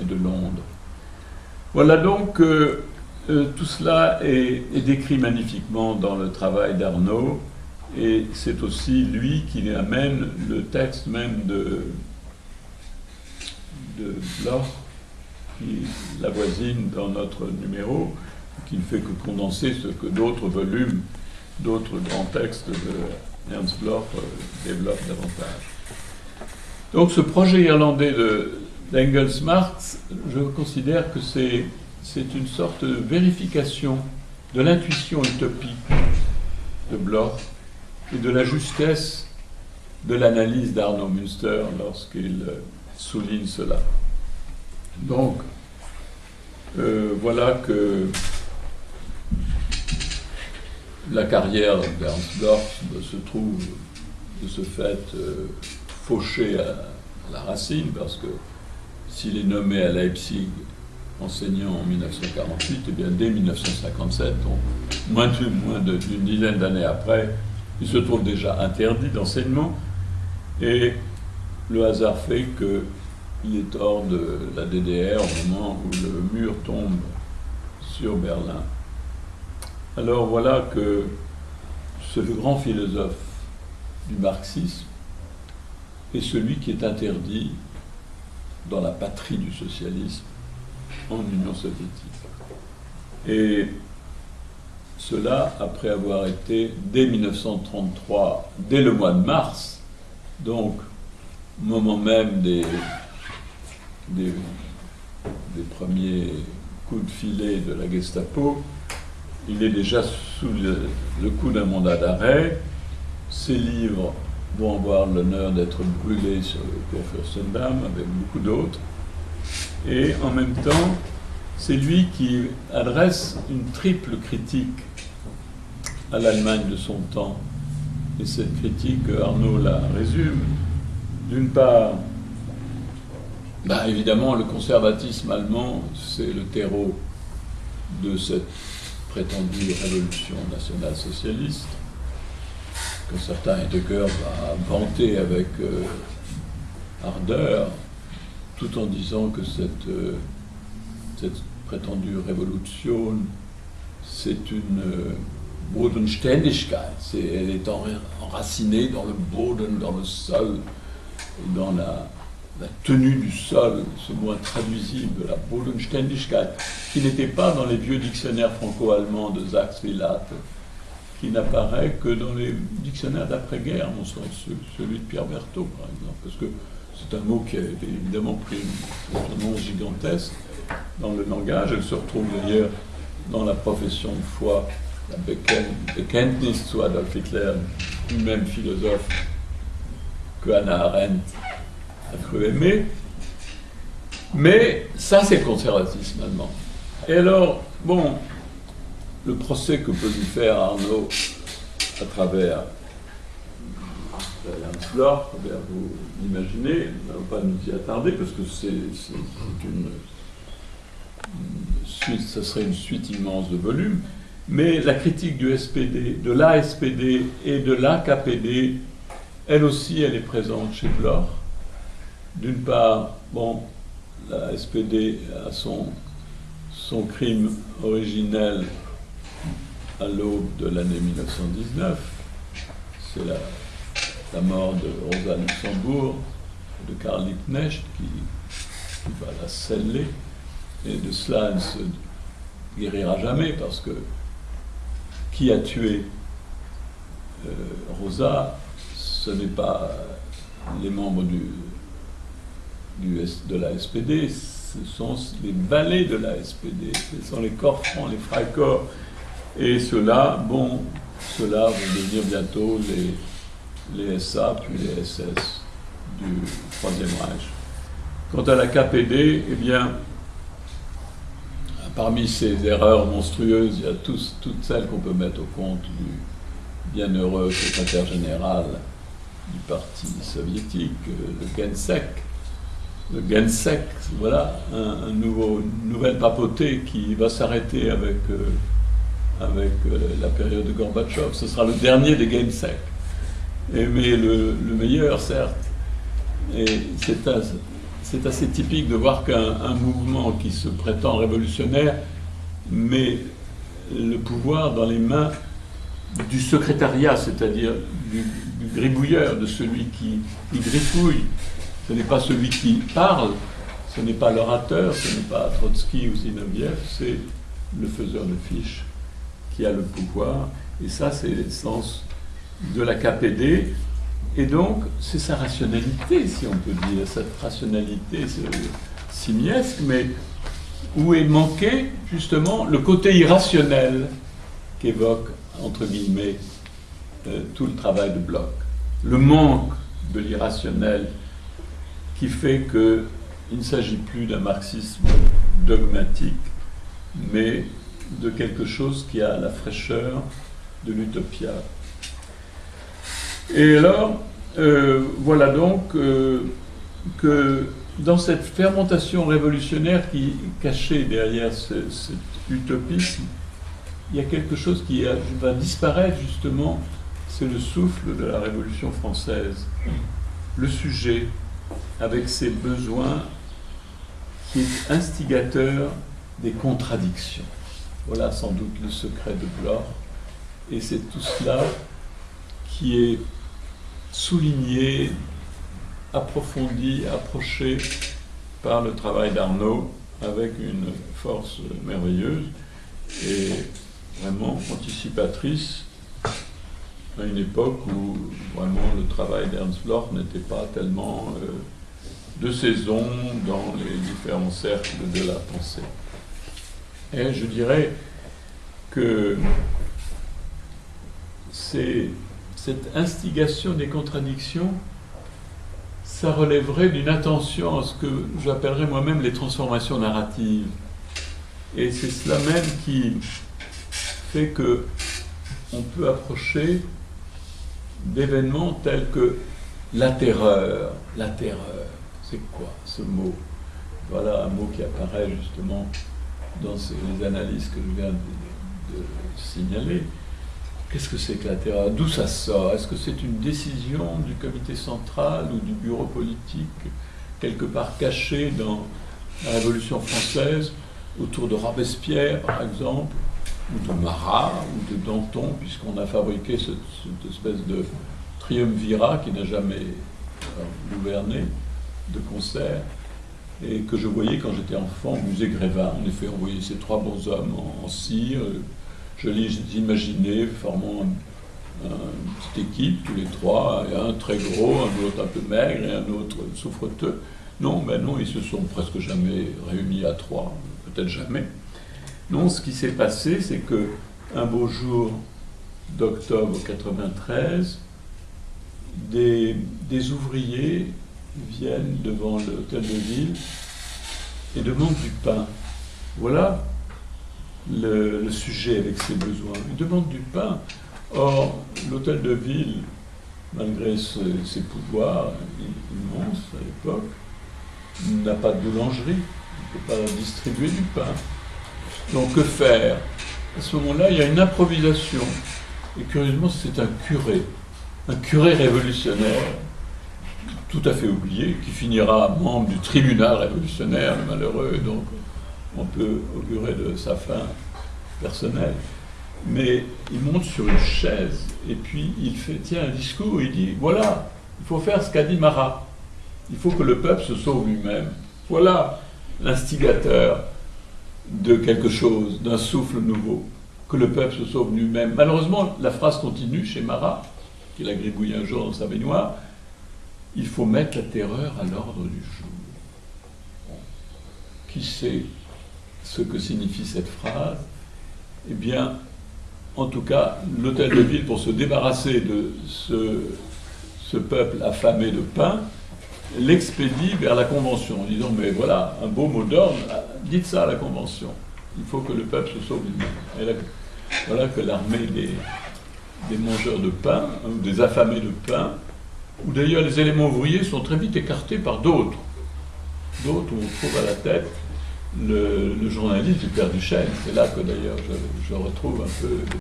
et de Londres. Voilà donc, tout cela est décrit magnifiquement dans le travail d'Arnaud, et c'est aussi lui qui amène le texte même de Bloch, qui l'avoisine dans notre numéro, qui ne fait que condenser ce que d'autres volumes, d'autres grands textes de Ernst Bloch développent davantage. Donc ce projet irlandais d'Engels Marx, je considère que c'est une sorte de vérification de l'intuition utopique de Bloch et de la justesse de l'analyse d'Arnaud Münster lorsqu'il souligne cela. Donc, voilà que la carrière d'Ernst Bloch se trouve de ce fait fauchée à la racine, parce que s'il est nommé à Leipzig enseignant en 1948, et bien dès 1957, donc moins d'une dizaine d'années après, il se trouve déjà interdit d'enseignement, et le hasard fait qu'il est hors de la DDR au moment où le mur tombe sur Berlin. Alors voilà que ce grand philosophe du marxisme est celui qui est interdit dans la patrie du socialisme en Union soviétique. Et cela après avoir été, dès 1933, dès le mois de mars, donc au moment même des premiers coups de filet de la Gestapo, il est déjà sous le coup d'un mandat d'arrêt. Ses livres vont avoir l'honneur d'être brûlés sur le Kurfürstendamm avec beaucoup d'autres. Et en même temps, c'est lui qui adresse une triple critique à l'Allemagne de son temps. Et cette critique, Arnaud la résume. D'une part, évidemment, le conservatisme allemand, c'est le terreau de cette prétendue révolution nationale socialiste, que certains Heidegger va vanter avec ardeur, tout en disant que cette prétendue révolution, c'est une Bodenständigkeit, elle est enracinée dans le Boden, dans le sol, dans la tenue du sol, ce mot intraduisible, la Bodenständigkeit, qui n'était pas dans les vieux dictionnaires franco-allemands de Sachs-Villath, qui n'apparaît que dans les dictionnaires d'après-guerre, à mon sens, celui de Pierre Berthaud, par exemple, parce que c'est un mot qui a évidemment pris une résonance gigantesque dans le langage. Elle se retrouve d'ailleurs dans la profession de foi, la Bekenntnis zu Adolf Hitler, lui-même philosophe que Hannah Arendt a cru aimer. Mais ça, c'est le conservatisme allemand. Et alors, bon, le procès que peut lui faire Arnaud à travers Ernst Bloch, vous l'imaginez, on ne va pas nous y attarder parce que c'est une suite, ça serait une suite immense de volumes, mais la critique du SPD, de l'ASPD et de l'AKPD, elle aussi, elle est présente chez Bloch. D'une part, bon, la SPD a son crime originel à l'aube de l'année 1919, c'est la mort de Rosa Luxembourg, de Karl Liebknecht, qui va la sceller, et de cela elle ne se guérira jamais, parce que qui a tué Rosa, ce n'est pas les membres de la SPD, ce sont les valets de la SPD, ce sont les corps francs, les Freikorps, et ceux-là vont devenir bientôt les SA, puis les SS du Troisième Reich. Quant à la KPD, eh bien, parmi ces erreurs monstrueuses, il y a toutes celles qu'on peut mettre au compte du bienheureux secrétaire général du parti soviétique, le Gensek. Le Gensek, voilà, une nouvelle papauté qui va s'arrêter avec la période de Gorbatchev. Ce sera le dernier des Gensek. Mais le meilleur, certes. Et c'est assez typique de voir qu'un mouvement qui se prétend révolutionnaire met le pouvoir dans les mains du secrétariat, c'est-à-dire du gribouilleur, de celui qui grifouille. Ce n'est pas celui qui parle, ce n'est pas l'orateur, ce n'est pas Trotsky ou Zinoviev, c'est le faiseur de fiches qui a le pouvoir. Et ça, c'est l'essence de la KPD. Et donc, c'est sa rationalité, si on peut dire, cette rationalité simiesque, mais où est manqué, justement, le côté irrationnel qu'évoque, entre guillemets, tout le travail de Bloch. Le manque de l'irrationnel qui fait qu'il ne s'agit plus d'un marxisme dogmatique, mais de quelque chose qui a la fraîcheur de l'utopia. Et alors, voilà donc que dans cette fermentation révolutionnaire qui cachée derrière cet utopisme, il y a quelque chose qui va disparaître justement, c'est le souffle de la Révolution française. Le sujet, avec ses besoins, qui est instigateur des contradictions. Voilà sans doute le secret de Bloch. Et c'est tout cela qui est souligné, approfondi, approché par le travail d'Arnaud avec une force merveilleuse et vraiment anticipatrice à une époque où vraiment le travail d'Ernst Bloch n'était pas tellement de saison dans les différents cercles de la pensée. Et je dirais que cette instigation des contradictions, ça relèverait d'une attention à ce que j'appellerais moi-même les transformations narratives. Et c'est cela même qui fait que on peut approcher d'événements tels que la terreur. La terreur, c'est quoi ce mot? Voilà un mot qui apparaît justement dans les analyses que je viens de signaler. Qu'est-ce que c'est que la terreur? D'où ça sort? Est-ce que c'est une décision du comité central ou du bureau politique, quelque part caché dans la Révolution française, autour de Robespierre, par exemple, ou de Marat, ou de Danton, puisqu'on a fabriqué cette espèce de triumvirat qui n'a jamais gouverné de concert, et que je voyais quand j'étais enfant au musée Grévin. En effet, on voyait ces trois bonshommes en cire. Je les imaginais formant une petite équipe, tous les trois, et un très gros, un autre un peu maigre et un autre souffreteux. Non, ben non, ils se sont presque jamais réunis à trois, peut-être jamais. Non, ce qui s'est passé, c'est que un beau jour d'octobre 93, des ouvriers viennent devant l'hôtel de ville et demandent du pain. Voilà le sujet avec ses besoins. Ils demandent du pain. Or, l'hôtel de ville, malgré ses pouvoirs immenses à l'époque, n'a pas de boulangerie. Il ne peut pas distribuer du pain. Donc, que faire? À ce moment-là, il y a une improvisation. Et curieusement, c'est un curé révolutionnaire, tout à fait oublié, qui finira membre du tribunal révolutionnaire, le malheureux, donc on peut augurer de sa fin personnelle. Mais il monte sur une chaise et puis il tient un discours et il dit, voilà, il faut faire ce qu'a dit Marat. Il faut que le peuple se sauve lui-même. Voilà l'instigateur de quelque chose, d'un souffle nouveau, que le peuple se sauve lui-même. Malheureusement, la phrase continue chez Marat, qu'il a gribouillé un jour dans sa baignoire, il faut mettre la terreur à l'ordre du jour. Bon. Qui sait ce que signifie cette phrase? Eh bien, en tout cas, l'hôtel de ville, pour se débarrasser de ce peuple affamé de pain, l'expédie vers la Convention, en disant, mais voilà, un beau mot d'ordre, dites ça à la Convention. Il faut que le peuple se sauve lui-même. Et là, voilà que l'armée des mangeurs de pain, ou des affamés de pain, où d'ailleurs les éléments ouvriers sont très vite écartés par d'autres. D'autres où on trouve à la tête le journaliste du Père Duchesne. C'est là que d'ailleurs je retrouve un peu le